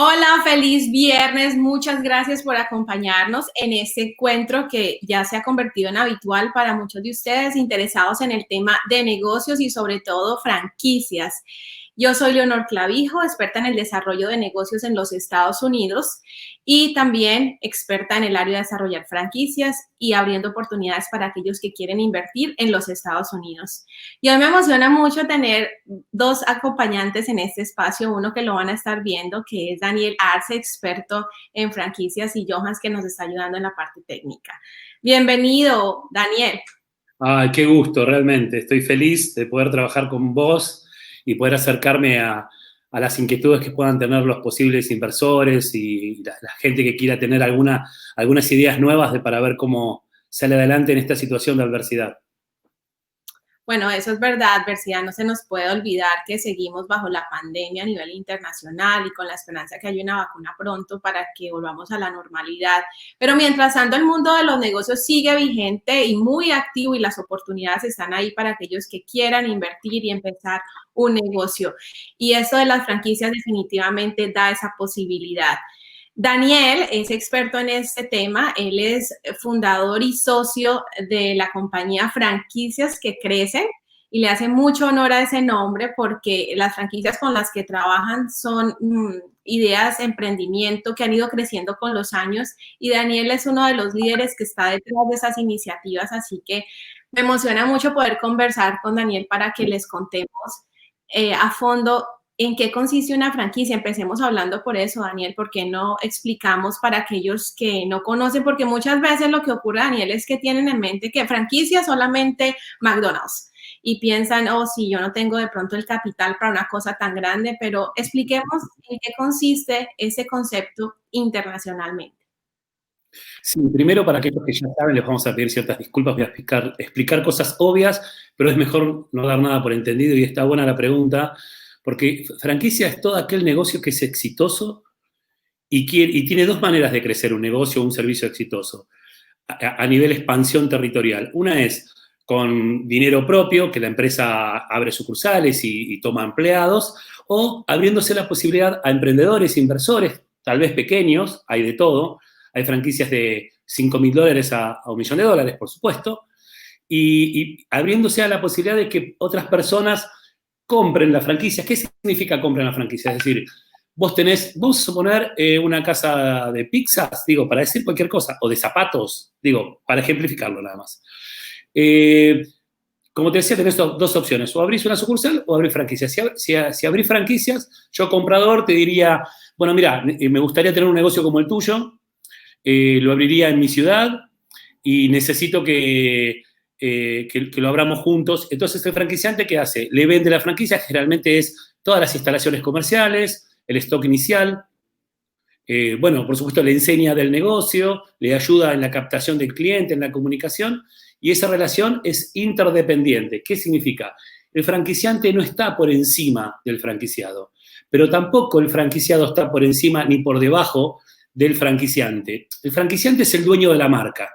Hola, feliz viernes. Muchas gracias por acompañarnos en este encuentro que ya se ha convertido en habitual para muchos de ustedes interesados en el tema de negocios y sobre todo franquicias. Yo soy Leonor Clavijo, experta en el desarrollo de negocios en los Estados Unidos y también experta en el área de desarrollar franquicias y abriendo oportunidades para aquellos que quieren invertir en los Estados Unidos. Y hoy me emociona mucho tener dos acompañantes en este espacio, uno que lo van a estar viendo, que es Daniel Arce, experto en franquicias, y Johans, que nos está ayudando en la parte técnica. Bienvenido, Daniel. Ay, qué gusto, realmente. Estoy feliz de poder trabajar con vos y poder acercarme a las inquietudes que puedan tener los posibles inversores y la gente que quiera tener algunas ideas nuevas para ver cómo sale adelante en esta situación de adversidad. Bueno, eso es verdad, adversidad. No se nos puede olvidar que seguimos bajo la pandemia a nivel internacional y con la esperanza que haya una vacuna pronto para que volvamos a la normalidad. Pero mientras tanto, el mundo de los negocios sigue vigente y muy activo y las oportunidades están ahí para aquellos que quieran invertir y empezar un negocio. Y esto de las franquicias definitivamente da esa posibilidad. Daniel es experto en este tema. Él es fundador y socio de la compañía Franquicias que Crecen y le hace mucho honor a ese nombre porque las franquicias con las que trabajan son ideas, emprendimiento que han ido creciendo con los años, y Daniel es uno de los líderes que está detrás de esas iniciativas, así que me emociona mucho poder conversar con Daniel para que les contemos a fondo ¿en qué consiste una franquicia? Empecemos hablando por eso, Daniel, porque no explicamos para aquellos que no conocen, porque muchas veces lo que ocurre, Daniel, es que tienen en mente que franquicia solamente McDonald's y piensan, oh, sí, yo no tengo de pronto el capital para una cosa tan grande, pero expliquemos en qué consiste ese concepto internacionalmente. Sí, primero para aquellos que ya saben, les vamos a pedir ciertas disculpas, voy a explicar cosas obvias, pero es mejor no dar nada por entendido y está buena la pregunta, porque franquicia es todo aquel negocio que es exitoso y tiene dos maneras de crecer un negocio o un servicio exitoso a nivel expansión territorial. Una es con dinero propio, que la empresa abre sucursales y toma empleados, o abriéndose la posibilidad a emprendedores, inversores, tal vez pequeños, hay de todo. Hay franquicias de $5.000 a $1.000.000, por supuesto, y abriéndose a la posibilidad de que otras personas compren la franquicia. ¿Qué significa compren la franquicia? Es decir, vamos a suponer una casa de pizzas, digo, para decir cualquier cosa, o de zapatos, digo, para ejemplificarlo nada más. Como te decía, tenés dos opciones, o abrís una sucursal o abrís franquicias. Si abrís franquicias, yo comprador te diría, bueno, mira, me gustaría tener un negocio como el tuyo, lo abriría en mi ciudad y necesito que lo abramos juntos. Entonces, el franquiciante, ¿qué hace? Le vende la franquicia, generalmente es todas las instalaciones comerciales, el stock inicial, bueno, por supuesto, le enseña del negocio, le ayuda en la captación del cliente, en la comunicación, y esa relación es interdependiente. ¿Qué significa? El franquiciante no está por encima del franquiciado, pero tampoco el franquiciado está por encima ni por debajo del franquiciante. El franquiciante es el dueño de la marca.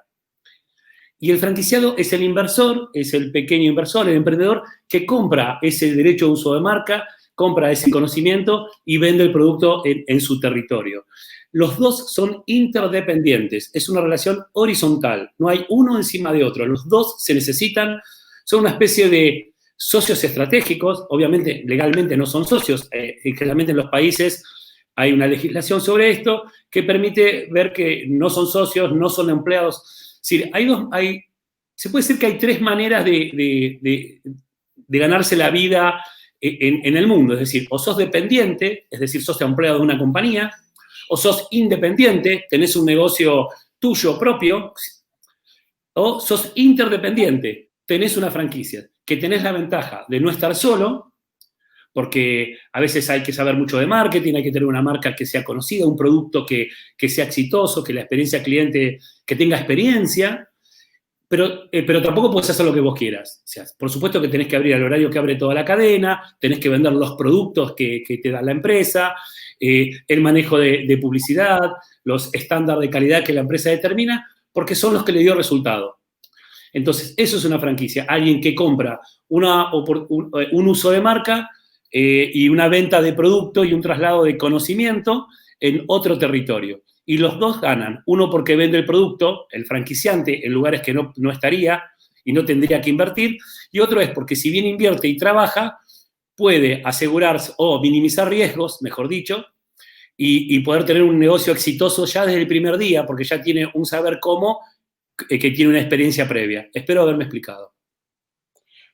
Y el franquiciado es el inversor, es el pequeño inversor, el emprendedor que compra ese derecho de uso de marca, compra ese conocimiento y vende el producto en su territorio. Los dos son interdependientes, es una relación horizontal, no hay uno encima de otro, los dos se necesitan, son una especie de socios estratégicos, obviamente legalmente no son socios, generalmente en los países hay una legislación sobre esto que permite ver que no son socios, no son empleados. Es decir, se puede decir que hay tres maneras de ganarse la vida en el mundo. Es decir, o sos dependiente, es decir, sos empleado de una compañía, o sos independiente, tenés un negocio tuyo propio, o sos interdependiente, tenés una franquicia, que tenés la ventaja de no estar solo, porque a veces hay que saber mucho de marketing, hay que tener una marca que sea conocida, un producto que sea exitoso, que la experiencia cliente, que tenga experiencia, pero tampoco puedes hacer lo que vos quieras. O sea, por supuesto que tenés que abrir al horario que abre toda la cadena, tenés que vender los productos que te da la empresa, el manejo de publicidad, los estándares de calidad que la empresa determina, porque son los que le dio resultado. Entonces, eso es una franquicia. Alguien que compra un uso de marca y una venta de producto y un traslado de conocimiento en otro territorio. Y los dos ganan. Uno porque vende el producto, el franquiciante, en lugares que no estaría y no tendría que invertir. Y otro es porque si bien invierte y trabaja, puede asegurarse o minimizar riesgos, mejor dicho, y poder tener un negocio exitoso ya desde el primer día, porque ya tiene un saber cómo que tiene una experiencia previa. Espero haberme explicado.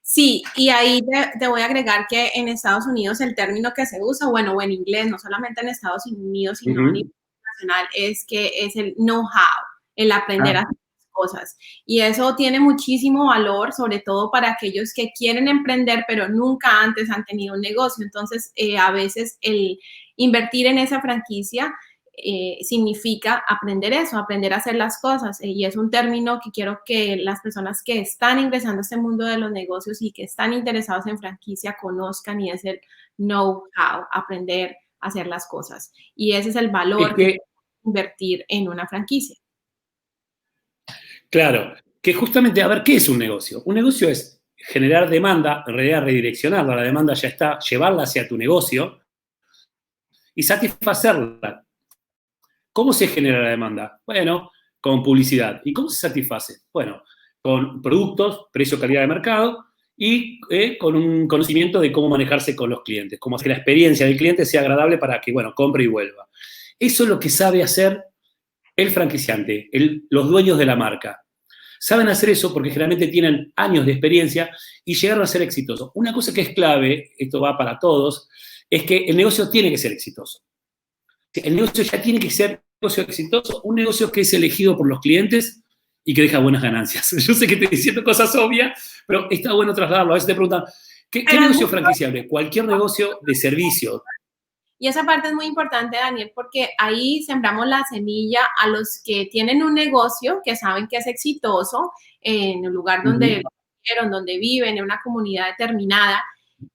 Sí, y ahí te voy a agregar que en Estados Unidos el término que se usa, bueno, o en inglés, no solamente en Estados Unidos, sino a nivel internacional, es que es el know-how, el aprender a hacer las cosas. Y eso tiene muchísimo valor, sobre todo para aquellos que quieren emprender, pero nunca antes han tenido un negocio. Entonces, a veces el invertir en esa franquicia significa aprender eso, aprender a hacer las cosas. Y es un término que quiero que las personas que están ingresando a este mundo de los negocios y que están interesados en franquicia conozcan, y es el know-how, aprender a hacer las cosas. Y ese es el valor que invertir en una franquicia. Claro, que justamente, a ver, ¿qué es un negocio? Un negocio es generar demanda, en realidad redireccionarla, la demanda ya está, llevarla hacia tu negocio y satisfacerla. ¿Cómo se genera la demanda? Bueno, con publicidad. ¿Y cómo se satisface? Bueno, con productos, precio, calidad de mercado y con un conocimiento de cómo manejarse con los clientes, cómo hacer que la experiencia del cliente sea agradable para que, bueno, compre y vuelva. Eso es lo que sabe hacer el franquiciante, los dueños de la marca. Saben hacer eso porque generalmente tienen años de experiencia y llegaron a ser exitosos. Una cosa que es clave, esto va para todos, es que el negocio tiene que ser exitoso. El negocio ya tiene que ser un negocio exitoso, un negocio que es elegido por los clientes y que deja buenas ganancias. Yo sé que estoy diciendo cosas obvias, pero está bueno trasladarlo. A veces te preguntan, ¿qué negocio es franquiciable? Cualquier negocio de servicio. Y esa parte es muy importante, Daniel, porque ahí sembramos la semilla a los que tienen un negocio, que saben que es exitoso, en el lugar donde vivieron, donde viven, en una comunidad determinada.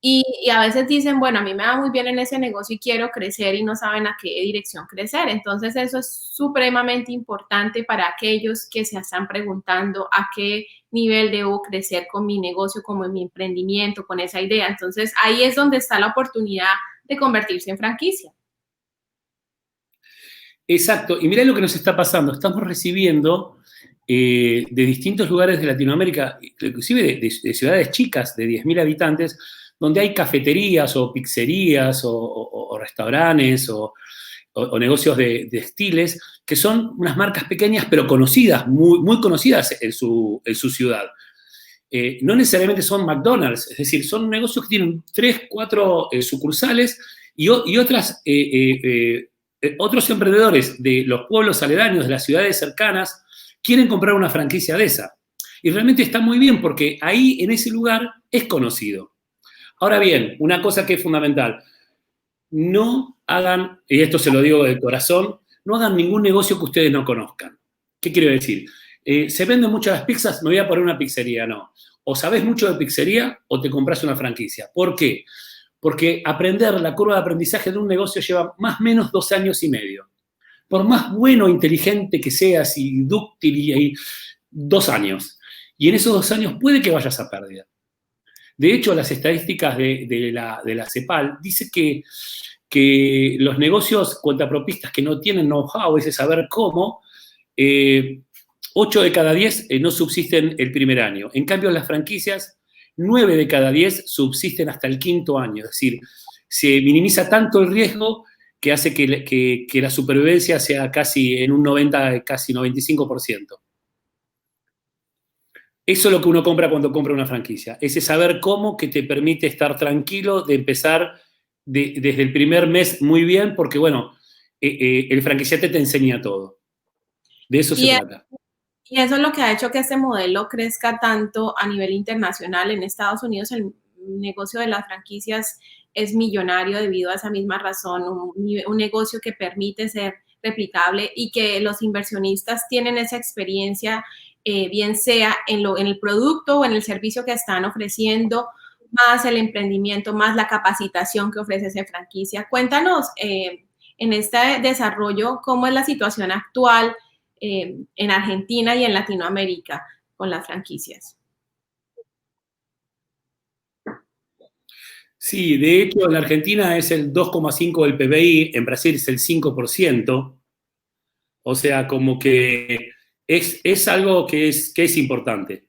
Y a veces dicen, bueno, a mí me va muy bien en ese negocio y quiero crecer, y no saben a qué dirección crecer. Entonces, eso es supremamente importante para aquellos que se están preguntando a qué nivel debo crecer con mi negocio, como en mi emprendimiento, con esa idea. Entonces, ahí es donde está la oportunidad de convertirse en franquicia. Exacto. Y mirá lo que nos está pasando. Estamos recibiendo de distintos lugares de Latinoamérica, inclusive de ciudades chicas de 10.000 habitantes, donde hay cafeterías o pizzerías o restaurantes o negocios de textiles, que son unas marcas pequeñas pero conocidas, muy, muy conocidas en su ciudad. No necesariamente son McDonald's, es decir, son negocios que tienen 3, 4 sucursales y otros emprendedores de los pueblos aledaños, de las ciudades cercanas, quieren comprar una franquicia de esa. Y realmente está muy bien porque ahí, en ese lugar, es conocido. Ahora bien, una cosa que es fundamental, no hagan, y esto se lo digo de corazón, no hagan ningún negocio que ustedes no conozcan. ¿Qué quiero decir? Se venden mucho las pizzas, me voy a poner una pizzería, no. O sabes mucho de pizzería o te compras una franquicia. ¿Por qué? Porque aprender la curva de aprendizaje de un negocio lleva más o menos 2 años y medio. Por más bueno, inteligente que seas y dúctil, y 2 años. Y en esos 2 años puede que vayas a pérdida. De hecho, las estadísticas de la CEPAL dicen que los negocios cuentapropistas que no tienen know-how, ese saber cómo, 8 de cada 10 no subsisten el primer año. En cambio, las franquicias, 9 de cada 10 subsisten hasta el 5.º año. Es decir, se minimiza tanto el riesgo que hace que la supervivencia sea casi en un 90, casi 95%. Eso es lo que uno compra cuando compra una franquicia. Ese saber cómo que te permite estar tranquilo de empezar desde el primer mes muy bien, porque, bueno, el franquiciante te enseña todo. De eso se trata. Y eso es lo que ha hecho que este modelo crezca tanto a nivel internacional. En Estados Unidos el negocio de las franquicias es millonario debido a esa misma razón, un negocio que permite ser replicable y que los inversionistas tienen esa experiencia, bien sea en el producto o en el servicio que están ofreciendo, más el emprendimiento, más la capacitación que ofrece esa franquicia. Cuéntanos, en este desarrollo, ¿cómo es la situación actual en Argentina y en Latinoamérica con las franquicias? Sí, de hecho en la Argentina es el 2,5 del PBI, en Brasil es el 5%, o sea, como que es algo que es importante,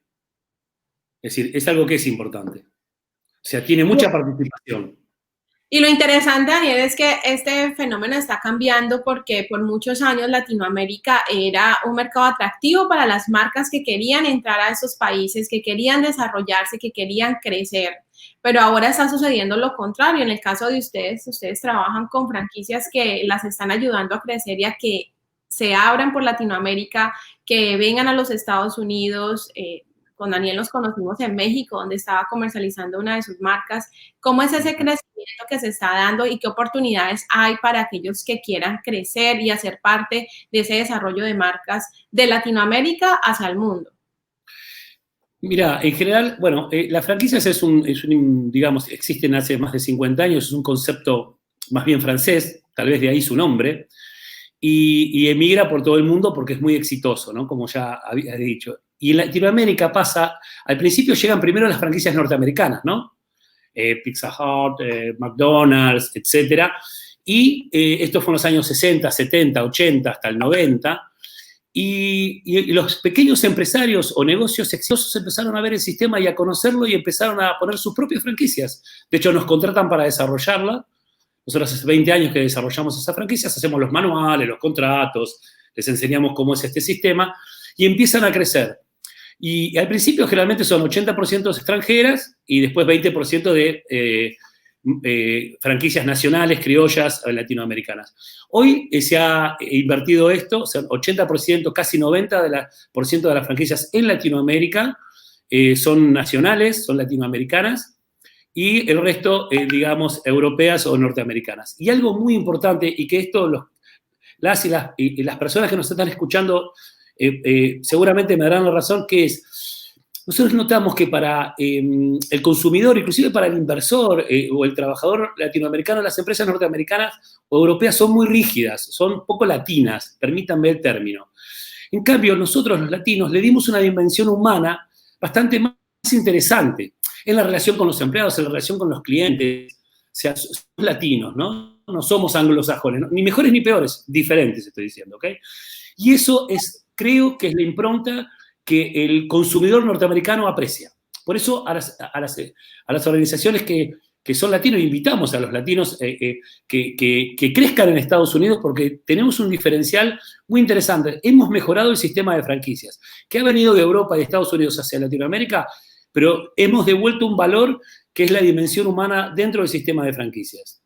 es decir, es algo que es importante. O sea, tiene mucha participación. Y lo interesante, Daniel, es que este fenómeno está cambiando porque por muchos años Latinoamérica era un mercado atractivo para las marcas que querían entrar a esos países, que querían desarrollarse, que querían crecer. Pero ahora está sucediendo lo contrario. En el caso de ustedes, ustedes trabajan con franquicias que las están ayudando a crecer y a que se abran por Latinoamérica, que vengan a los Estados Unidos. Con Daniel nos conocimos en México, donde estaba comercializando una de sus marcas. ¿Cómo es ese crecimiento que se está dando y qué oportunidades hay para aquellos que quieran crecer y hacer parte de ese desarrollo de marcas de Latinoamérica hacia el mundo? Mira, en general, bueno, las franquicias digamos, existen hace más de 50 años, es un concepto más bien francés, tal vez de ahí su nombre, y emigra por todo el mundo porque es muy exitoso, ¿no? Como ya había dicho. Y en Latinoamérica pasa, al principio llegan primero las franquicias norteamericanas, ¿no? Pizza Hut, McDonald's, etcétera. Y esto fue en los años 60, 70, 80, hasta el 90. Y los pequeños empresarios o negocios exitosos empezaron a ver el sistema y a conocerlo y empezaron a poner sus propias franquicias. De hecho, nos contratan para desarrollarla. Nosotros hace 20 años que desarrollamos esas franquicias, hacemos los manuales, los contratos, les enseñamos cómo es este sistema y empiezan a crecer. Y al principio generalmente son 80% extranjeras y después 20% de franquicias nacionales, criollas, latinoamericanas. Hoy se ha invertido esto, o sea, 80%, casi 90% de las franquicias en Latinoamérica son nacionales, son latinoamericanas, y el resto, digamos, europeas o norteamericanas. Y algo muy importante, y que esto las personas que nos están escuchando seguramente me darán la razón, que es, nosotros notamos que para el consumidor, inclusive para el inversor o el trabajador latinoamericano, las empresas norteamericanas o europeas son muy rígidas, son poco latinas, permítanme el término. En cambio, nosotros los latinos le dimos una dimensión humana bastante más interesante en la relación con los empleados, en la relación con los clientes. O sea, somos latinos, ¿no? No somos anglosajones, ¿no? Ni mejores ni peores, diferentes estoy diciendo, ¿ok? Y eso creo que es la impronta que el consumidor norteamericano aprecia. Por eso a las organizaciones que son latinos, invitamos a los latinos que crezcan en Estados Unidos porque tenemos un diferencial muy interesante. Hemos mejorado el sistema de franquicias, que ha venido de Europa y de Estados Unidos hacia Latinoamérica, pero hemos devuelto un valor que es la dimensión humana dentro del sistema de franquicias.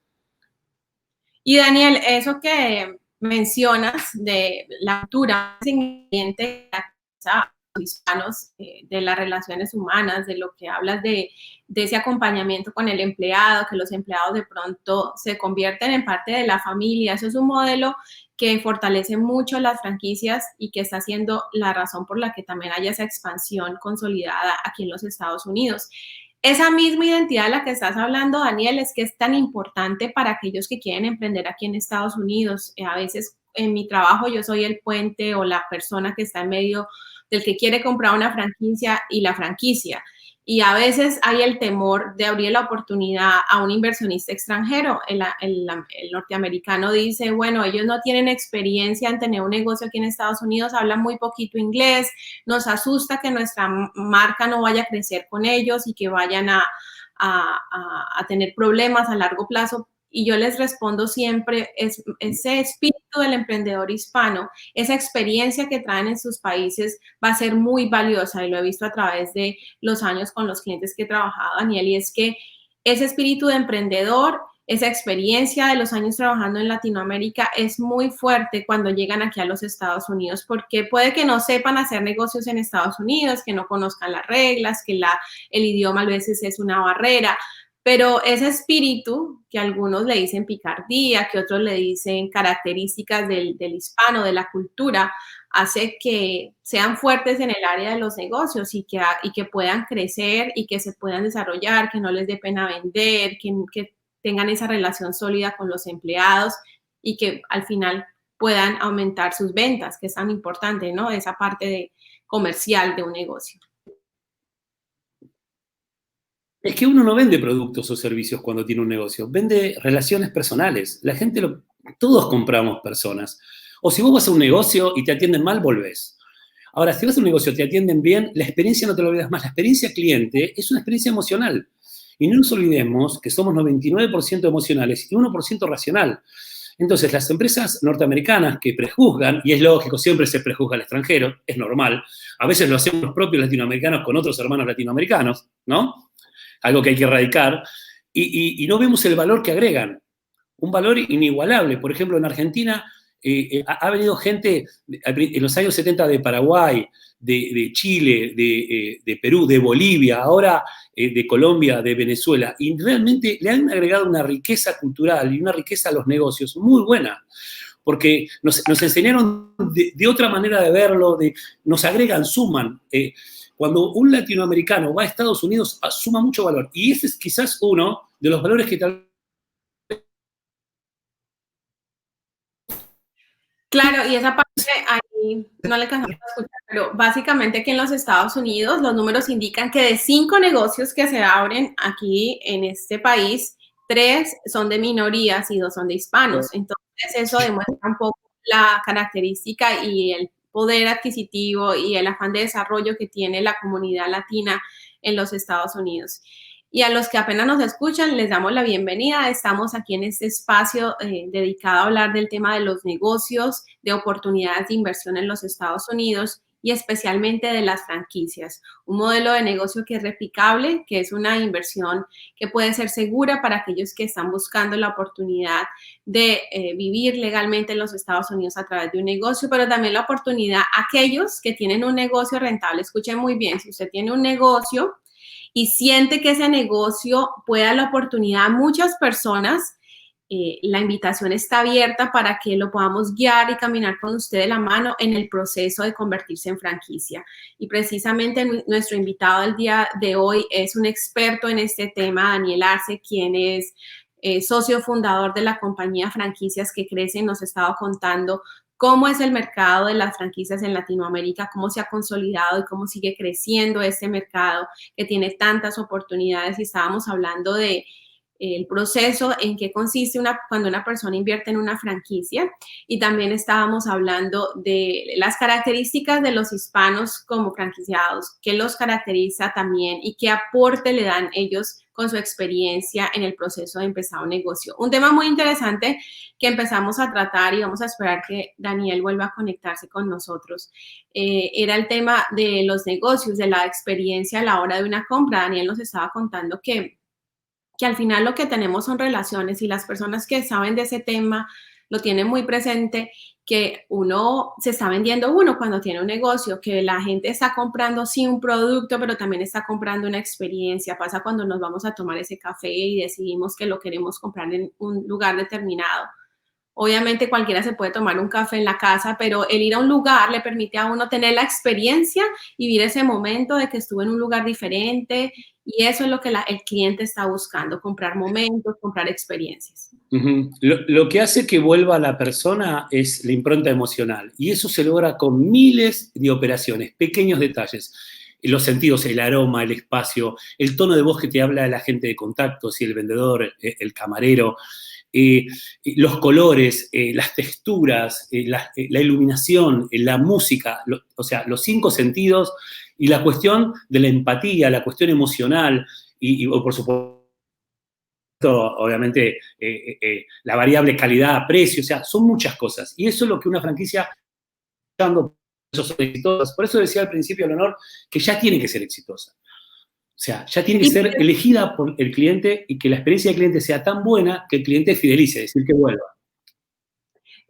Y Daniel, eso que mencionas de la cultura ingrediente a los hispanos, de las relaciones humanas, de lo que hablas de ese acompañamiento con el empleado, que los empleados de pronto se convierten en parte de la familia, eso es un modelo que fortalece mucho las franquicias y que está siendo la razón por la que también haya esa expansión consolidada aquí en los Estados Unidos. Esa misma identidad de la que estás hablando, Daniel, es que es tan importante para aquellos que quieren emprender aquí en Estados Unidos. A veces en mi trabajo yo soy el puente o la persona que está en medio del que quiere comprar una franquicia y la franquicia. Y a veces hay el temor de abrir la oportunidad a un inversionista extranjero. El norteamericano dice, bueno, ellos no tienen experiencia en tener un negocio aquí en Estados Unidos, hablan muy poquito inglés, nos asusta que nuestra marca no vaya a crecer con ellos y que vayan a tener problemas a largo plazo. Y yo les respondo siempre, ese espíritu del emprendedor hispano, esa experiencia que traen en sus países va a ser muy valiosa y lo he visto a través de los años con los clientes que he trabajado, Daniel, y es que ese espíritu de emprendedor, esa experiencia de los años trabajando en Latinoamérica es muy fuerte cuando llegan aquí a los Estados Unidos, porque puede que no sepan hacer negocios en Estados Unidos, que no conozcan las reglas, que el idioma a veces es una barrera, pero ese espíritu, que algunos le dicen picardía, que otros le dicen características del hispano, de la cultura, hace que sean fuertes en el área de los negocios y que puedan crecer y que se puedan desarrollar, que no les dé pena vender, que tengan esa relación sólida con los empleados y que al final puedan aumentar sus ventas, que es tan importante, ¿no? Esa parte comercial de un negocio. Es que uno no vende productos o servicios cuando tiene un negocio, vende relaciones personales. Todos compramos personas. O si vos vas a un negocio y te atienden mal, volvés. Ahora, si vas a un negocio y te atienden bien, la experiencia no te la olvidas más. La experiencia cliente es una experiencia emocional. Y no nos olvidemos que somos 99% emocionales y 1% racional. Entonces, las empresas norteamericanas que prejuzgan, y es lógico, siempre se prejuzga al extranjero, es normal, a veces lo hacemos los propios latinoamericanos con otros hermanos latinoamericanos, ¿no? Algo que hay que erradicar, y no vemos el valor que agregan, un valor inigualable. Por ejemplo, en Argentina ha venido gente en los años 70 de Paraguay, de Chile, de Perú, de Bolivia, ahora de Colombia, de Venezuela, y realmente le han agregado una riqueza cultural y una riqueza a los negocios muy buena, porque nos enseñaron de otra manera de verlo, nos agregan, suman. Cuando un latinoamericano va a Estados Unidos, suma mucho valor, y ese es quizás uno de los valores que tal. Claro, y esa parte ahí no le alcanzamos a escuchar, pero básicamente que en los Estados Unidos los números indican que de 5 negocios que se abren aquí en este país, 3 son de minorías y 2 son de hispanos. Entonces eso demuestra un poco la característica y el poder adquisitivo y el afán de desarrollo que tiene la comunidad latina en los Estados Unidos. Y a los que apenas nos escuchan, les damos la bienvenida. Estamos aquí en este espacio dedicado a hablar del tema de los negocios, de oportunidades de inversión en los Estados Unidos y especialmente de las franquicias. Un modelo de negocio que es replicable, que es una inversión que puede ser segura para aquellos que están buscando la oportunidad de vivir legalmente en los Estados Unidos a través de un negocio, pero también la oportunidad a aquellos que tienen un negocio rentable. Escuchen muy bien, si usted tiene un negocio y siente que ese negocio puede dar la oportunidad a muchas personas, la invitación está abierta para que lo podamos guiar y caminar con usted de la mano en el proceso de convertirse en franquicia. Y precisamente nuestro invitado del día de hoy es un experto en este tema, Daniel Arce, quien es socio fundador de la compañía Franquicias que Crecen. Nos estaba contando cómo es el mercado de las franquicias en Latinoamérica, cómo se ha consolidado y cómo sigue creciendo este mercado que tiene tantas oportunidades. Y estábamos hablando de el proceso en qué consiste cuando una persona invierte en una franquicia, y también estábamos hablando de las características de los hispanos como franquiciados, qué los caracteriza también y qué aporte le dan ellos con su experiencia en el proceso de empezar un negocio. Un tema muy interesante que empezamos a tratar, y vamos a esperar que Daniel vuelva a conectarse con nosotros, era el tema de los negocios, de la experiencia a la hora de una compra. Daniel nos estaba contando que al final lo que tenemos son relaciones, y las personas que saben de ese tema lo tienen muy presente, que uno se está vendiendo cuando tiene un negocio, que la gente está comprando sí un producto, pero también está comprando una experiencia. Pasa cuando nos vamos a tomar ese café y decidimos que lo queremos comprar en un lugar determinado. Obviamente cualquiera se puede tomar un café en la casa, pero el ir a un lugar le permite a uno tener la experiencia y vivir ese momento de que estuve en un lugar diferente, y eso es lo que el cliente está buscando, comprar momentos, comprar experiencias. Lo que hace que vuelva a la persona es la impronta emocional, y eso se logra con miles de operaciones, pequeños detalles. Los sentidos, el aroma, el espacio, el tono de voz que te habla el agente de contacto, si el vendedor, el camarero, los colores, las texturas, la iluminación, la música, o sea, los 5 sentidos, y la cuestión de la empatía, la cuestión emocional, y por supuesto, obviamente, la variable calidad-precio, o sea, son muchas cosas. Y eso es lo que una franquicia por eso decía al principio, Leonor, que ya tiene que ser exitosa. O sea, ya tiene que ser elegida por el cliente, y que la experiencia del cliente sea tan buena que el cliente fidelice, es decir, que vuelva.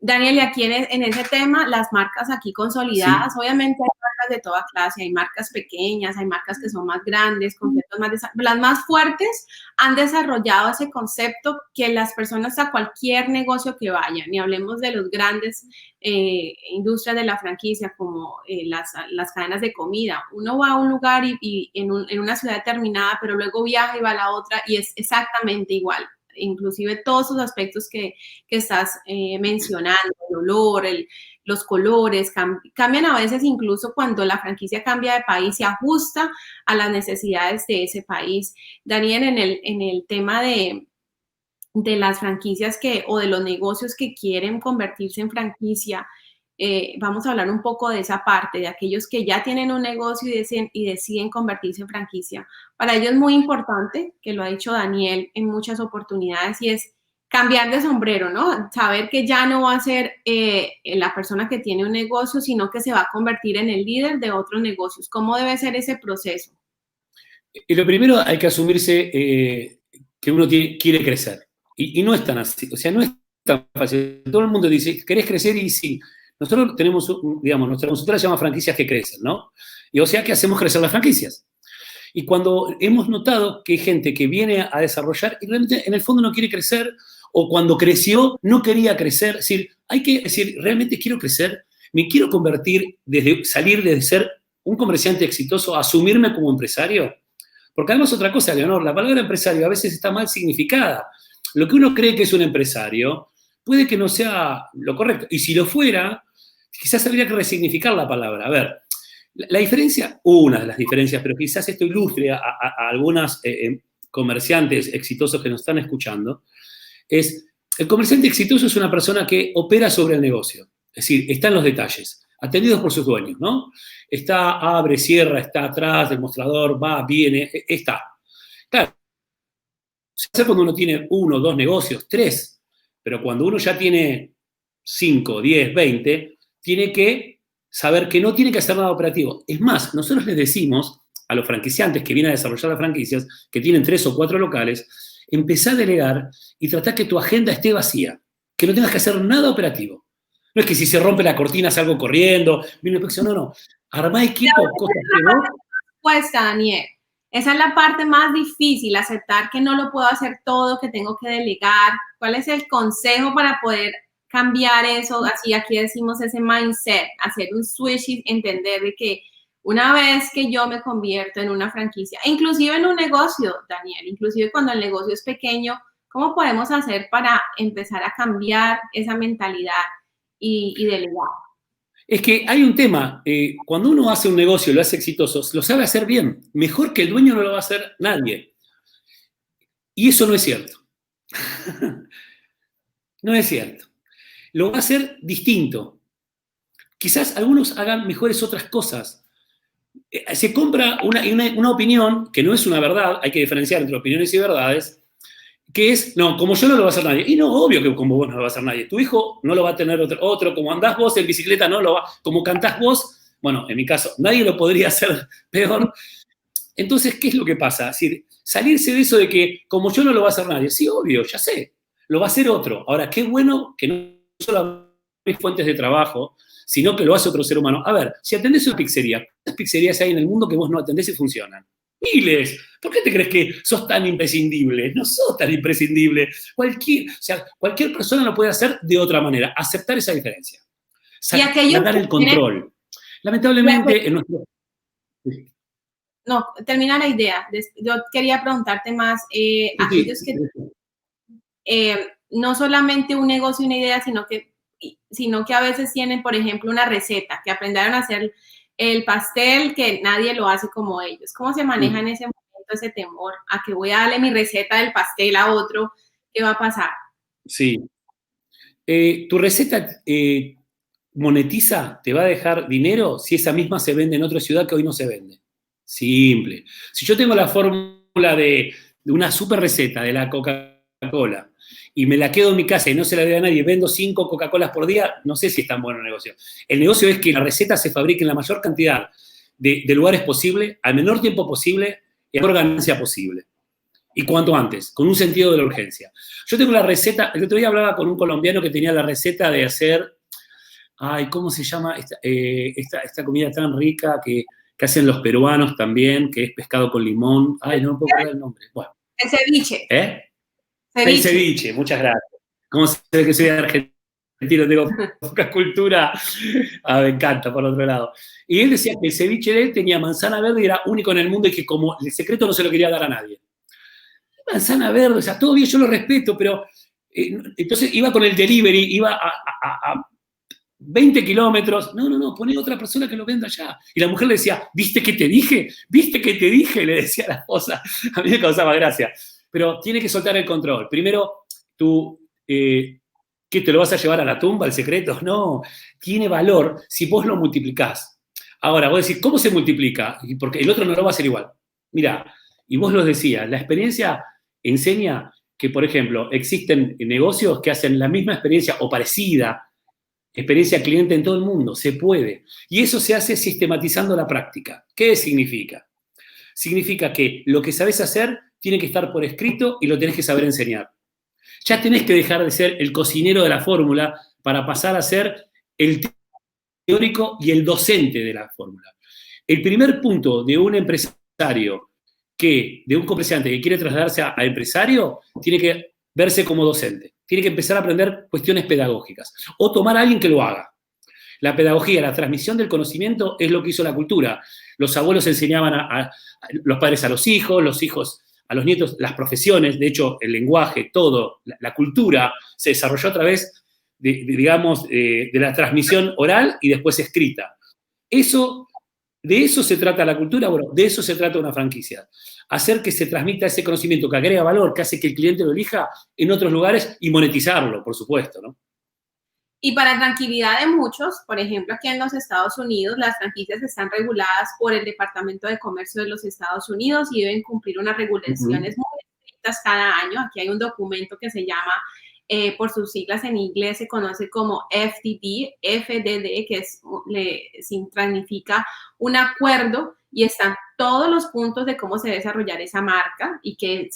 Daniel, y aquí en ese tema, las marcas aquí consolidadas, sí. Obviamente hay marcas de toda clase, hay marcas pequeñas, hay marcas que son más grandes, conceptos las más fuertes han desarrollado ese concepto que las personas a cualquier negocio que vayan, y hablemos de los grandes industrias de la franquicia como las cadenas de comida. Uno va a un lugar y en una ciudad determinada, pero luego viaja y va a la otra y es exactamente igual. inclusive todos esos aspectos que estás mencionando, el olor, los colores, cambian a veces incluso cuando la franquicia cambia de país, se ajusta a las necesidades de ese país. Daniel, en el tema de las franquicias o de los negocios que quieren convertirse en franquicia, vamos a hablar un poco de esa parte, de aquellos que ya tienen un negocio y deciden convertirse en franquicia. Para ellos es muy importante, que lo ha dicho Daniel en muchas oportunidades, y es cambiar de sombrero, ¿no? Saber que ya no va a ser la persona que tiene un negocio, sino que se va a convertir en el líder de otros negocios. ¿Cómo debe ser ese proceso? Y lo primero, hay que asumirse que uno quiere crecer. Y no es tan así, o sea, no es tan fácil. Todo el mundo dice, ¿querés crecer? Y sí. Nosotros tenemos, digamos, nuestra consultora se llama Franquicias que Crecen, ¿no? Y o sea que hacemos crecer las franquicias. Y cuando hemos notado que hay gente que viene a desarrollar y realmente en el fondo no quiere crecer, o cuando creció no quería crecer, es decir, hay que decir, realmente quiero crecer, me quiero convertir, salir de ser un comerciante exitoso a asumirme como empresario. Porque además otra cosa, Leonor, la palabra empresario a veces está mal significada. Lo que uno cree que es un empresario puede que no sea lo correcto. Y si lo fuera, quizás habría que resignificar la palabra. A ver, la diferencia, una de las diferencias, pero quizás esto ilustre a algunos comerciantes exitosos que nos están escuchando, es el comerciante exitoso es una persona que opera sobre el negocio. Es decir, está en los detalles, atendidos por sus dueños, ¿no? Abre, cierra, está atrás del mostrador, va, viene, está. Claro, se hace cuando uno tiene 1, 2 negocios, 3, pero cuando uno ya tiene 5, 10, 20, tiene que saber que no tiene que hacer nada operativo. Es más, nosotros les decimos a los franquiciantes que vienen a desarrollar las franquicias, que tienen 3 o 4 locales, empezá a delegar y tratá que tu agenda esté vacía, que no tengas que hacer nada operativo. No es que si se rompe la cortina salgo corriendo, no. Armá equipo, cosas que no. Respuesta, Daniel. Esa es la parte más difícil, aceptar que no lo puedo hacer todo, que tengo que delegar. ¿Cuál es el consejo para poder cambiar eso? Así aquí decimos ese mindset, hacer un switch y entender de que una vez que yo me convierto en una franquicia, inclusive en un negocio, Daniel, inclusive cuando el negocio es pequeño, ¿cómo podemos hacer para empezar a cambiar esa mentalidad y delegar? Es que hay un tema, cuando uno hace un negocio y lo hace exitoso, lo sabe hacer bien. Mejor que el dueño no lo va a hacer nadie. Y eso no es cierto. No es cierto. Lo va a hacer distinto. Quizás algunos hagan mejores otras cosas. Se compra una opinión que no es una verdad, hay que diferenciar entre opiniones y verdades, que es, no, como yo no lo va a hacer nadie. Y no, obvio que como vos no lo va a hacer nadie. Tu hijo no lo va a tener otro, como andás vos en bicicleta no lo va, como cantás vos, bueno, en mi caso, nadie lo podría hacer peor. Entonces, ¿qué es lo que pasa? Es decir, salirse de eso de que como yo no lo va a hacer nadie. Sí, obvio, ya sé, lo va a hacer otro. Ahora, qué bueno que no solo hay fuentes de trabajo, sino que lo hace otro ser humano. A ver, si atendés una pizzería, ¿cuántas pizzerías hay en el mundo que vos no atendés y funcionan? Miles. ¿Por qué te crees que sos tan imprescindible? No sos tan imprescindible. Cualquier persona lo puede hacer de otra manera. Aceptar esa diferencia. Sacar el control. Lamentablemente, en nuestro... No, termina la idea. Yo quería preguntarte más, aquellos que no solamente un negocio y una idea, sino que a veces tienen, por ejemplo, una receta, que aprendieron a hacer el pastel, que nadie lo hace como ellos. ¿Cómo se maneja en ese momento ese temor a que voy a darle mi receta del pastel a otro? ¿Qué va a pasar? Sí. Tu receta monetiza, te va a dejar dinero si esa misma se vende en otra ciudad que hoy no se vende. Simple. Si yo tengo la fórmula de una super receta de la Coca-Cola y me la quedo en mi casa y no se la doy a nadie, vendo 5 Coca-Colas por día, no sé si es tan bueno el negocio. El negocio es que la receta se fabrique en la mayor cantidad de lugares posible, al menor tiempo posible y a la mayor ganancia posible. Y cuanto antes, con un sentido de la urgencia. Yo tengo la receta, el otro día hablaba con un colombiano que tenía la receta de hacer, ¿cómo se llama esta comida tan rica que hacen los peruanos también, que es pescado con limón? No me puedo acordar el nombre. Bueno. El ceviche. El ceviche, muchas gracias. ¿Cómo se ve que soy argentino? Tengo poca cultura. Me encanta, por otro lado. Y él decía que el ceviche de él tenía manzana verde y era único en el mundo y que como el secreto no se lo quería dar a nadie. manzana verde, o sea, todo bien, yo lo respeto, pero entonces iba con el delivery, iba a 20 kilómetros, no, poné otra persona que lo venda allá. Y la mujer le decía, ¿viste que te dije? ¿Viste que te dije? Le decía a la esposa. A mí me causaba gracia. Pero tiene que soltar el control. Primero, tú, ¿qué te lo vas a llevar a la tumba, el secreto? No, tiene valor si vos lo multiplicás. Ahora, vos decís, ¿cómo se multiplica? Porque el otro no lo va a hacer igual. Mirá, y vos lo decías, la experiencia enseña que, por ejemplo, existen negocios que hacen la misma experiencia o parecida, experiencia cliente en todo el mundo, se puede. Y eso se hace sistematizando la práctica. ¿Qué significa? Significa que lo que sabés hacer tiene que estar por escrito y lo tenés que saber enseñar. Ya tenés que dejar de ser el cocinero de la fórmula para pasar a ser el teórico y el docente de la fórmula. El primer punto de un empresario, de un comerciante que quiere trasladarse a empresario, tiene que verse como docente. Tiene que empezar a aprender cuestiones pedagógicas o tomar a alguien que lo haga. La pedagogía, la transmisión del conocimiento es lo que hizo la cultura. Los abuelos enseñaban a los padres a los hijos a los nietos, las profesiones, de hecho, el lenguaje, todo, la cultura se desarrolló a través de la transmisión oral y después escrita. De eso se trata la cultura, bueno, de eso se trata una franquicia. Hacer que se transmita ese conocimiento que agrega valor, que hace que el cliente lo elija en otros lugares y monetizarlo, por supuesto, ¿no? Y para tranquilidad de muchos, por ejemplo, aquí en los Estados Unidos, las franquicias están reguladas por el Departamento de Comercio de los Estados Unidos y deben cumplir unas regulaciones muy estrictas cada año. Aquí hay un documento que se llama, por sus siglas en inglés, se conoce como FDD, que significa un acuerdo, y están todos los puntos de cómo se debe desarrollar esa marca y qué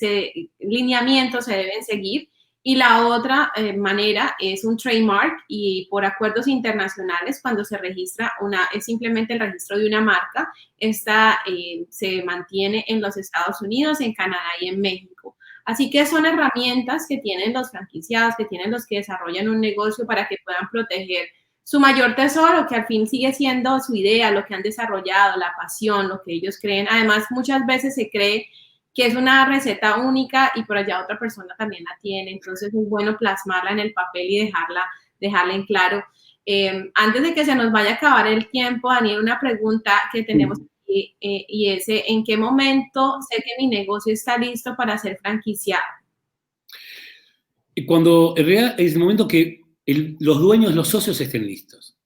lineamientos se deben seguir. Y la otra manera es un trademark, y por acuerdos internacionales, cuando se registra es simplemente el registro de una marca. Esta se mantiene en los Estados Unidos, en Canadá y en México. Así que son herramientas que tienen los franquiciados, que tienen los que desarrollan un negocio para que puedan proteger su mayor tesoro, que al fin sigue siendo su idea, lo que han desarrollado, la pasión, lo que ellos creen. Además, muchas veces se cree que es una receta única y por allá otra persona también la tiene. Entonces es bueno plasmarla en el papel y dejarla en claro. Antes de que se nos vaya a acabar el tiempo, Daniel, una pregunta que tenemos aquí, y es, ¿en qué momento sé que mi negocio está listo para ser franquiciado? Cuando en realidad es el momento que los dueños, los socios estén listos.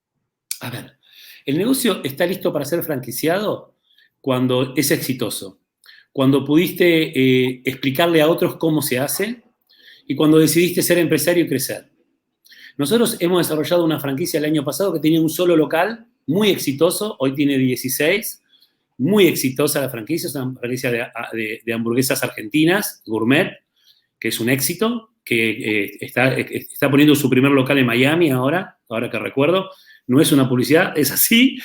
A ver, el negocio está listo para ser franquiciado cuando es exitoso, cuando pudiste explicarle a otros cómo se hace y cuando decidiste ser empresario y crecer. Nosotros hemos desarrollado una franquicia el año pasado que tenía un solo local, muy exitoso, hoy tiene 16, muy exitosa la franquicia, es una franquicia de hamburguesas argentinas, gourmet, que es un éxito, que está poniendo su primer local en Miami ahora que recuerdo. No es una publicidad, es así,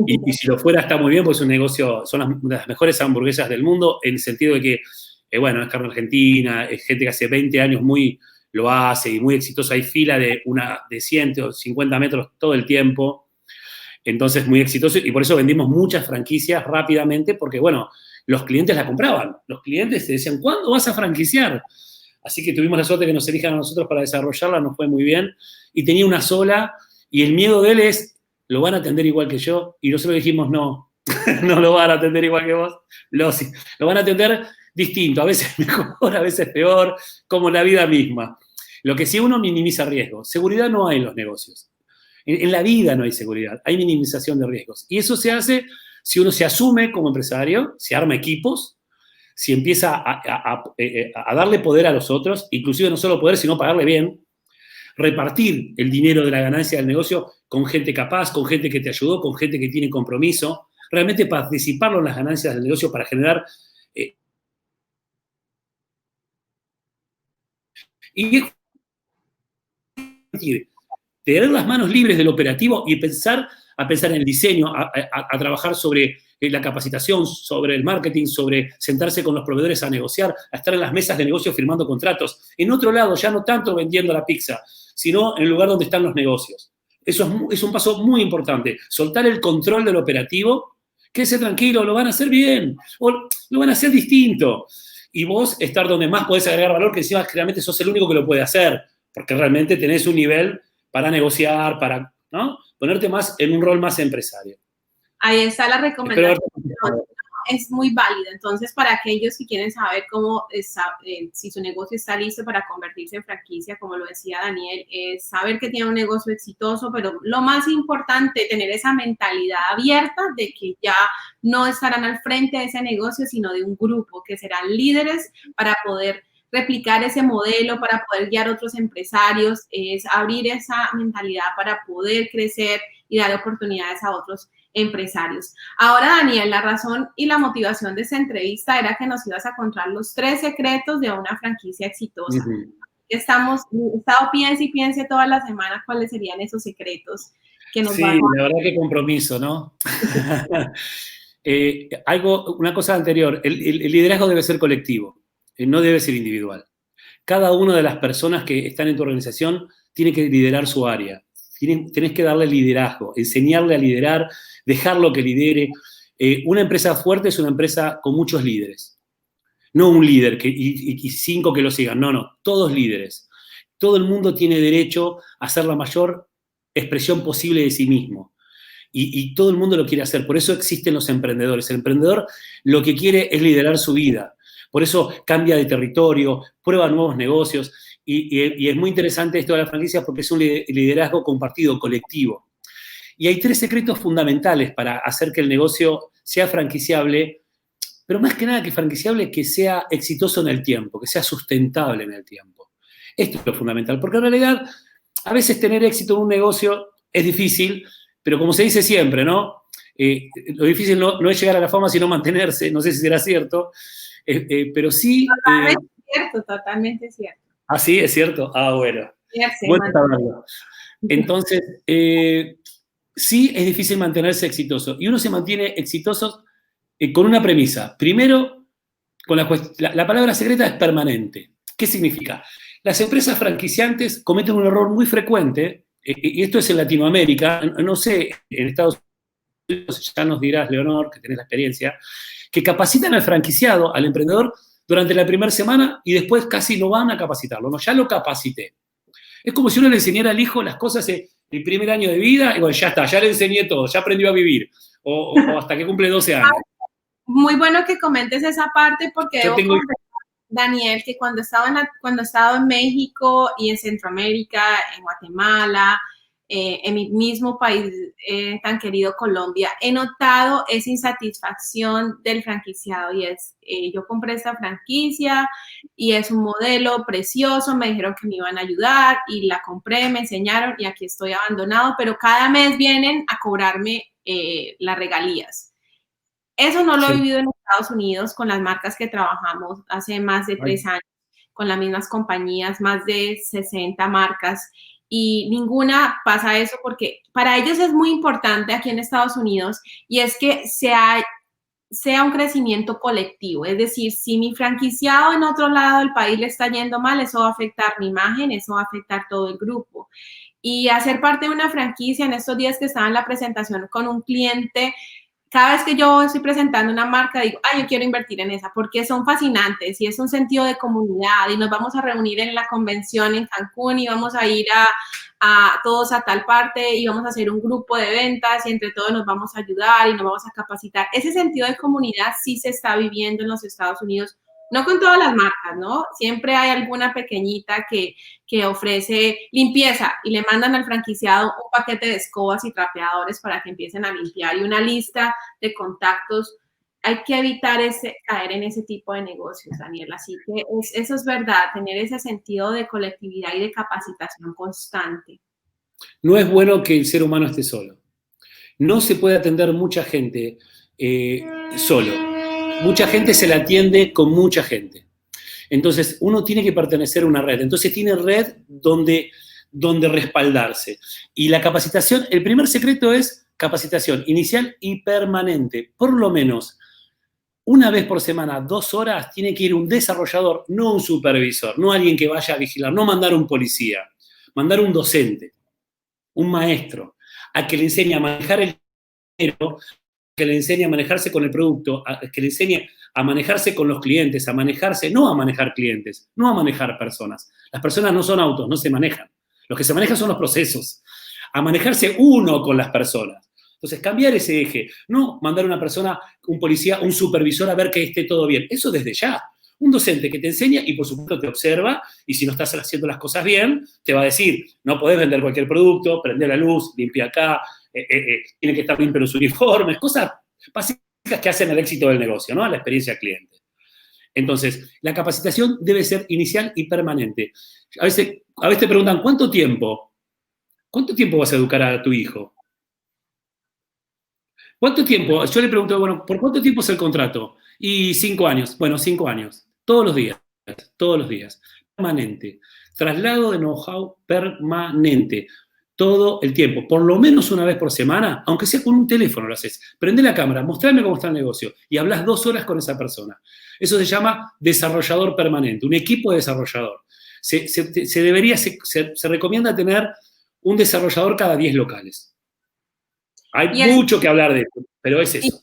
y si lo fuera está muy bien, porque es un negocio, son las mejores hamburguesas del mundo, en el sentido de que, bueno, es carne argentina, es gente que hace 20 años lo hace y muy exitosa, hay fila de 150 metros todo el tiempo, entonces muy exitoso, y por eso vendimos muchas franquicias rápidamente, porque, bueno, los clientes la compraban, los clientes te decían, ¿cuándo vas a franquiciar? Así que tuvimos la suerte que nos elijan a nosotros para desarrollarla, nos fue muy bien, y tenía una sola. Y el miedo de él es, ¿lo van a atender igual que yo? Y nosotros dijimos, no, no lo van a atender igual que vos. Lo van a atender distinto, a veces mejor, a veces peor, como la vida misma. Lo que sí, uno minimiza riesgos. Seguridad no hay en los negocios. En la vida no hay seguridad, hay minimización de riesgos. Y eso se hace si uno se asume como empresario, se arma equipos, si empieza a darle poder a los otros, inclusive no solo poder, sino pagarle bien, repartir el dinero de la ganancia del negocio con gente capaz, con gente que te ayudó, con gente que tiene compromiso, realmente participarlo en las ganancias del negocio para generar y tener las manos libres del operativo y a pensar en el diseño, a trabajar sobre la capacitación, sobre el marketing, sobre sentarse con los proveedores a negociar, a estar en las mesas de negocio firmando contratos. En otro lado, ya no tanto vendiendo la pizza, sino en el lugar donde están los negocios. Eso es un paso muy importante. Soltar el control del operativo, quédese tranquilo, lo van a hacer bien, o lo van a hacer distinto. y vos estar donde más podés agregar valor, que encima generalmente sos el único que lo puede hacer, porque realmente tenés un nivel para negociar, para, ¿no?, ponerte más en un rol más empresario. Ahí está la recomendación. Es muy válida. Entonces, para aquellos que quieren saber cómo está, si su negocio está listo para convertirse en franquicia, como lo decía Daniel, es saber que tiene un negocio exitoso, pero lo más importante, tener esa mentalidad abierta de que ya no estarán al frente de ese negocio, sino de un grupo que serán líderes para poder replicar ese modelo, para poder guiar a otros empresarios, es abrir esa mentalidad para poder crecer y dar oportunidades a otros empresarios. Ahora, Daniel, la razón y la motivación de esta entrevista era que nos ibas a contar los 3 secretos de una franquicia exitosa. He estado piense y piense toda la semana cuáles serían esos secretos que nos van a... Sí, la verdad que compromiso, ¿no? Una cosa anterior, el liderazgo debe ser colectivo, no debe ser individual. Cada una de las personas que están en tu organización tiene que liderar su área. Tenés que darle liderazgo, enseñarle a liderar, dejarlo que lidere. Una empresa fuerte es una empresa con muchos líderes. No un líder y 5 que lo sigan, no, todos líderes. Todo el mundo tiene derecho a ser la mayor expresión posible de sí mismo. Y todo el mundo lo quiere hacer. Por eso existen los emprendedores. El emprendedor lo que quiere es liderar su vida. Por eso cambia de territorio, prueba nuevos negocios. Y es muy interesante esto de las franquicias porque es un liderazgo compartido, colectivo. Y hay 3 secretos fundamentales para hacer que el negocio sea franquiciable, pero más que nada que franquiciable, que sea exitoso en el tiempo, que sea sustentable en el tiempo. Esto es lo fundamental, porque en realidad a veces tener éxito en un negocio es difícil, pero como se dice siempre, ¿no? Lo difícil no es llegar a la fama, sino mantenerse. No sé si será cierto, pero sí... Totalmente cierto. ¿Ah, sí? ¿Es cierto? Ah, bueno. Bueno saberlo. Entonces, sí es difícil mantenerse exitoso. Y uno se mantiene exitoso con una premisa. Primero, con la palabra secreta es permanente. ¿Qué significa? Las empresas franquiciantes cometen un error muy frecuente, y esto es en Latinoamérica, no sé, en Estados Unidos, ya nos dirás, Leonor, que tenés la experiencia, que capacitan al franquiciado, al emprendedor, durante la primera semana y después casi no van a capacitarlo. No, ya lo capacité. Es como si uno le enseñara al hijo las cosas el primer año de vida y bueno, ya está, ya le enseñé todo, ya aprendió a vivir. O hasta que cumple 12 años. Muy bueno que comentes esa parte porque yo tengo... Daniel, que cuando he estado en México y en Centroamérica, en Guatemala, en mi mismo país tan querido Colombia, he notado esa insatisfacción del franquiciado y es, yo compré esta franquicia y es un modelo precioso, me dijeron que me iban a ayudar y la compré, me enseñaron y aquí estoy abandonado, pero cada mes vienen a cobrarme las regalías. Eso no lo he vivido en Estados Unidos con las marcas que trabajamos hace más de 3 años, con las mismas compañías, más de 60 marcas, y ninguna pasa eso porque para ellos es muy importante aquí en Estados Unidos y es que sea un crecimiento colectivo. Es decir, si mi franquiciado en otro lado del país le está yendo mal, eso va a afectar mi imagen, eso va a afectar todo el grupo. Y hacer parte de una franquicia, en estos días que estaba en la presentación con un cliente, cada vez que yo estoy presentando una marca, digo, yo quiero invertir en esa, porque son fascinantes y es un sentido de comunidad y nos vamos a reunir en la convención en Cancún y vamos a ir a todos a tal parte y vamos a hacer un grupo de ventas y entre todos nos vamos a ayudar y nos vamos a capacitar. Ese sentido de comunidad sí se está viviendo en los Estados Unidos, no con todas las marcas, ¿no? Siempre hay alguna pequeñita que ofrece limpieza y le mandan al franquiciado un paquete de escobas y trapeadores para que empiecen a limpiar y una lista de contactos. Hay que evitar caer en ese tipo de negocios, Daniel. Así que eso es verdad, tener ese sentido de colectividad y de capacitación constante. No es bueno que el ser humano esté solo. No se puede atender mucha gente solo. Mucha gente se la atiende con mucha gente. Entonces, uno tiene que pertenecer a una red. Entonces, tiene red donde respaldarse. Y la capacitación, el primer secreto es capacitación inicial y permanente. Por lo menos, una vez por semana, 2 horas, tiene que ir un desarrollador, no un supervisor, no alguien que vaya a vigilar, no mandar un policía, mandar un docente, un maestro, a que le enseñe a manejar el dinero, que le enseñe a manejarse con el producto, que le enseñe a manejarse con los clientes, a manejarse, no a manejar clientes, no a manejar personas. Las personas no son autos, no se manejan. Los que se manejan son los procesos. A manejarse uno con las personas. Entonces, cambiar ese eje. No mandar a una persona, un policía, un supervisor a ver que esté todo bien. Eso desde ya. Un docente que te enseña y, por supuesto, te observa y si no estás haciendo las cosas bien, te va a decir, no podés vender cualquier producto, prende la luz, limpia acá, tiene que estar limpio los uniformes, cosas básicas que hacen el éxito del negocio, ¿no? La experiencia cliente. Entonces, la capacitación debe ser inicial y permanente. A veces te preguntan, ¿cuánto tiempo vas a educar a tu hijo? ¿Cuánto tiempo? Yo le pregunto, bueno, ¿por cuánto tiempo es el contrato? Y 5 años. Bueno, 5 años. Todos los días. Permanente. Traslado de know-how permanente. Todo el tiempo. Por lo menos una vez por semana, aunque sea con un teléfono lo haces. Prende la cámara, mostrame cómo está el negocio y hablas 2 horas con esa persona. Eso se llama desarrollador permanente, un equipo de desarrollador. Se recomienda tener un desarrollador cada 10 locales. Hay mucho que hablar de eso, pero es eso.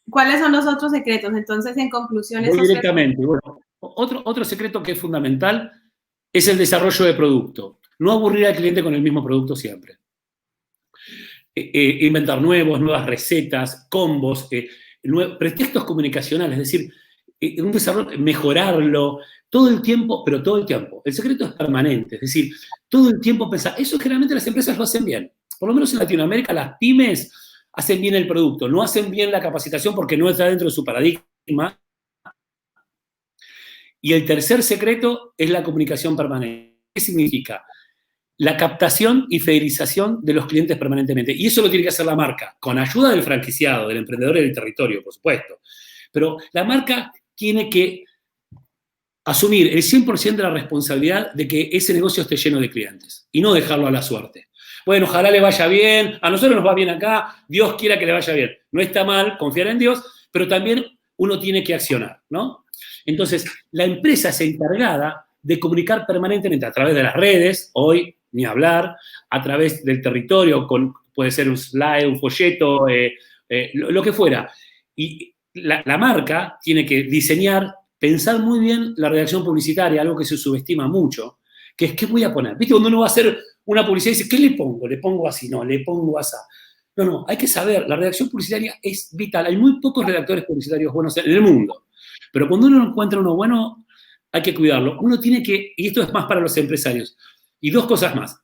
¿Cuáles son los otros secretos? Entonces, en conclusión... Voy directamente. Bueno, otro secreto que es fundamental es el desarrollo de producto. No aburrir al cliente con el mismo producto siempre. Inventar nuevas recetas, combos, pretextos comunicacionales, es decir, un desarrollo, mejorarlo, todo el tiempo, pero todo el tiempo. El secreto es permanente, es decir, todo el tiempo pensar. Eso generalmente las empresas lo hacen bien. Por lo menos en Latinoamérica las pymes hacen bien el producto, no hacen bien la capacitación porque no está dentro de su paradigma. Y el tercer secreto es la comunicación permanente. ¿Qué significa? La captación y fidelización de los clientes permanentemente. Y eso lo tiene que hacer la marca, con ayuda del franquiciado, del emprendedor y del territorio, por supuesto. Pero la marca tiene que asumir el 100% de la responsabilidad de que ese negocio esté lleno de clientes y no dejarlo a la suerte. Bueno, ojalá le vaya bien, a nosotros nos va bien acá, Dios quiera que le vaya bien. No está mal confiar en Dios, pero también uno tiene que accionar, ¿no? Entonces, la empresa es encargada de comunicar permanentemente a través de las redes, hoy ni hablar, a través del territorio, puede ser un slide, un folleto, lo que fuera. Y la marca tiene que diseñar, pensar muy bien la redacción publicitaria, algo que se subestima mucho, que es ¿qué voy a poner? ¿Viste? Cuando uno va a hacer una publicidad y dice, ¿qué le pongo? ¿Le pongo así? No, le pongo así. No, hay que saber, la redacción publicitaria es vital. Hay muy pocos redactores publicitarios buenos en el mundo. Pero cuando uno encuentra uno bueno, hay que cuidarlo. Uno tiene que, y esto es más para los empresarios, y 2 cosas más.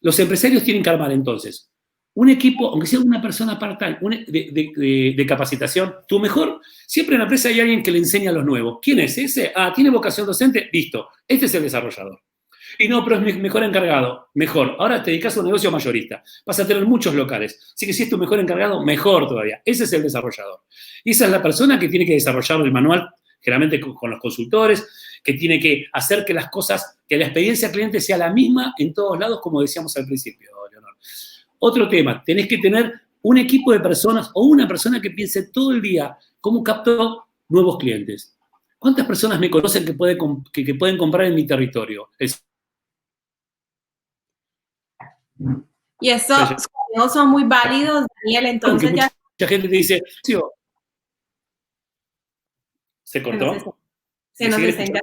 Los empresarios tienen que armar entonces un equipo, aunque sea una persona part-time, de capacitación. Siempre en la empresa hay alguien que le enseña a los nuevos. ¿Quién es ese? ¿Tiene vocación docente? Listo, este es el desarrollador. Y no, pero es mejor encargado. Mejor. Ahora te dedicas a un negocio mayorista. Vas a tener muchos locales. Así que si es tu mejor encargado, mejor todavía. Ese es el desarrollador. Y esa es la persona que tiene que desarrollar el manual, generalmente con los consultores, que tiene que hacer que las cosas, que la experiencia cliente sea la misma en todos lados, como decíamos al principio, Leonor. Otro tema, tenés que tener un equipo de personas o una persona que piense todo el día cómo capto nuevos clientes. ¿Cuántas personas me conocen que pueden comprar en mi territorio? Y estos consejos son muy válidos, Daniel, entonces ya... Mucha gente te dice, ¿se cortó? Se nos está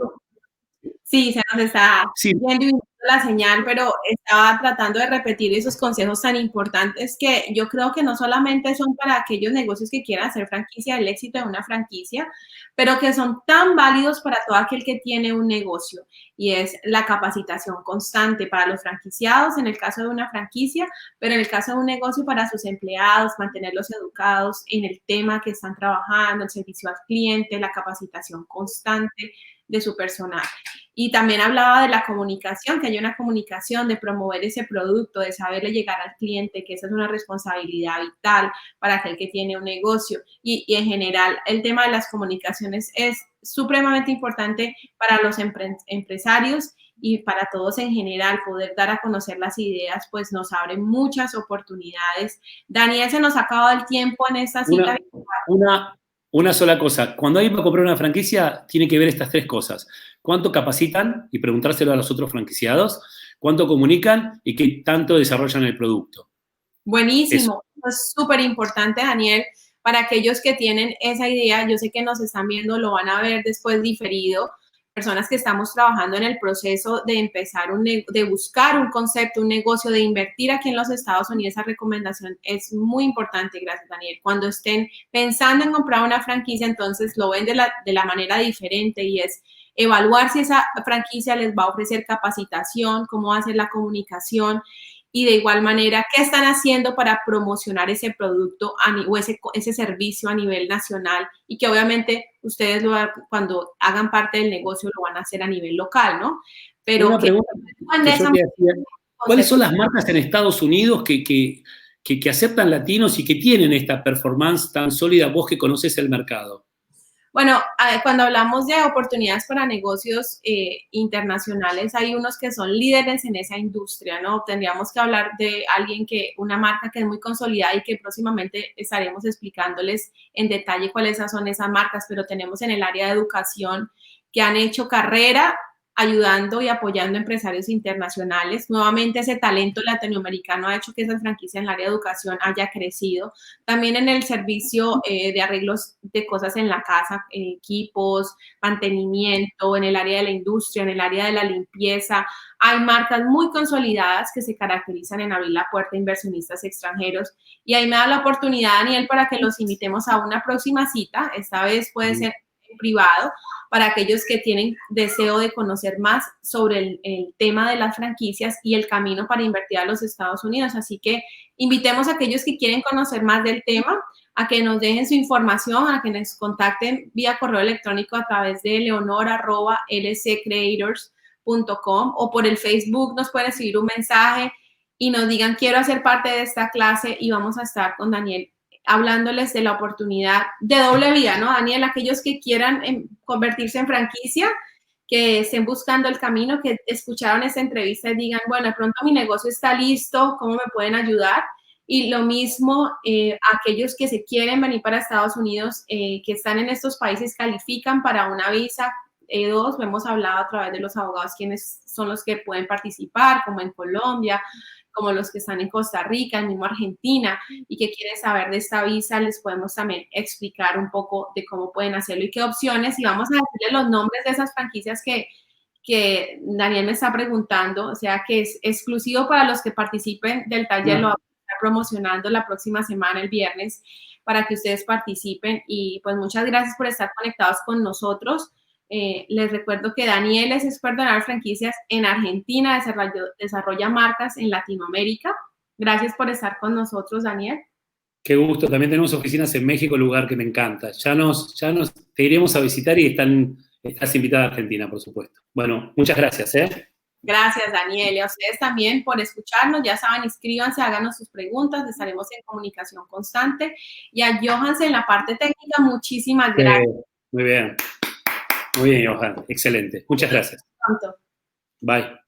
viendo la señal, pero estaba tratando de repetir esos consejos tan importantes que yo creo que no solamente son para aquellos negocios que quieran hacer franquicia, el éxito de una franquicia, pero que son tan válidos para todo aquel que tiene un negocio, y es la capacitación constante para los franquiciados en el caso de una franquicia, pero en el caso de un negocio para sus empleados, mantenerlos educados en el tema que están trabajando, el servicio al cliente, la capacitación constante de su personal. Y también hablaba de la comunicación, que hay una comunicación, de promover ese producto, de saberle llegar al cliente, que esa es una responsabilidad vital para aquel que tiene un negocio. Y en general, el tema de las comunicaciones es supremamente importante para los empresarios y para todos en general. Poder dar a conocer las ideas, pues nos abre muchas oportunidades. Daniel, se nos ha acabado el tiempo en esta cita. Una sola cosa, cuando alguien va a comprar una franquicia, tiene que ver estas 3 cosas. ¿Cuánto capacitan? Y preguntárselo a los otros franquiciados. ¿Cuánto comunican? Y qué tanto desarrollan el producto. Buenísimo. Eso es súper importante, Daniel, para aquellos que tienen esa idea, yo sé que nos están viendo, lo van a ver después diferido, personas que estamos trabajando en el proceso de empezar, de buscar un concepto, un negocio, de invertir aquí en los Estados Unidos. Esa recomendación es muy importante, gracias Daniel. Cuando estén pensando en comprar una franquicia, entonces lo ven de la manera diferente, y es evaluar si esa franquicia les va a ofrecer capacitación, cómo va a ser la comunicación, y de igual manera, ¿qué están haciendo para promocionar ese producto o ese servicio a nivel nacional? Y que obviamente ustedes cuando hagan parte del negocio lo van a hacer a nivel local, ¿no? Pero una pregunta que yo te hacía, ¿cuáles son las marcas en Estados Unidos que aceptan latinos y que tienen esta performance tan sólida, vos que conoces el mercado? Bueno, cuando hablamos de oportunidades para negocios internacionales, hay unos que son líderes en esa industria, ¿no? Tendríamos que hablar de una marca que es muy consolidada y que próximamente estaremos explicándoles en detalle cuáles son esas marcas, pero tenemos en el área de educación que han hecho carrera ayudando y apoyando empresarios internacionales. Nuevamente, ese talento latinoamericano ha hecho que esa franquicia en el área de educación haya crecido. También en el servicio de arreglos de cosas en la casa, equipos, mantenimiento, en el área de la industria, en el área de la limpieza. Hay marcas muy consolidadas que se caracterizan en abrir la puerta a inversionistas extranjeros. Y ahí me da la oportunidad, Daniel, para que los invitemos a una próxima cita. Esta vez puede ser en privado, para aquellos que tienen deseo de conocer más sobre el tema de las franquicias y el camino para invertir a los Estados Unidos. Así que invitemos a aquellos que quieren conocer más del tema a que nos dejen su información, a que nos contacten vía correo electrónico a través de leonor@lccreators.com, o por el Facebook nos pueden escribir un mensaje y nos digan: quiero hacer parte de esta clase, y vamos a estar con Daniel hablándoles de la oportunidad de doble vía, ¿no, Daniel? Aquellos que quieran convertirse en franquicia, que estén buscando el camino, que escucharon esta entrevista y digan: bueno, de pronto mi negocio está listo, ¿cómo me pueden ayudar? Y lo mismo, aquellos que se quieren venir para Estados Unidos, que están en estos países, califican para una visa E2. Hemos hablado a través de los abogados quiénes son los que pueden participar, como en Colombia, como los que están en Costa Rica, en mismo Argentina, y que quieren saber de esta visa, les podemos también explicar un poco de cómo pueden hacerlo y qué opciones. Y vamos a decirles los nombres de esas franquicias que Daniel me está preguntando, o sea, que es exclusivo para los que participen del taller. Lo vamos a estar promocionando la próxima semana, el viernes, para que ustedes participen. Y pues muchas gracias por estar conectados con nosotros. Les recuerdo que Daniel es experto en franquicias en Argentina, desarrolla marcas en Latinoamérica. Gracias por estar con nosotros, Daniel. Qué gusto. También tenemos oficinas en México, lugar que me encanta. Ya te iremos a visitar y estás invitada a Argentina, por supuesto. Bueno, muchas gracias, ¿eh? Gracias, Daniel. Y a ustedes también por escucharnos. Ya saben, inscríbanse, háganos sus preguntas. Estaremos en comunicación constante. Y a Johans en la parte técnica, muchísimas gracias. Muy bien. Muy bien, Johan. Excelente. Muchas gracias. Pronto. Bye.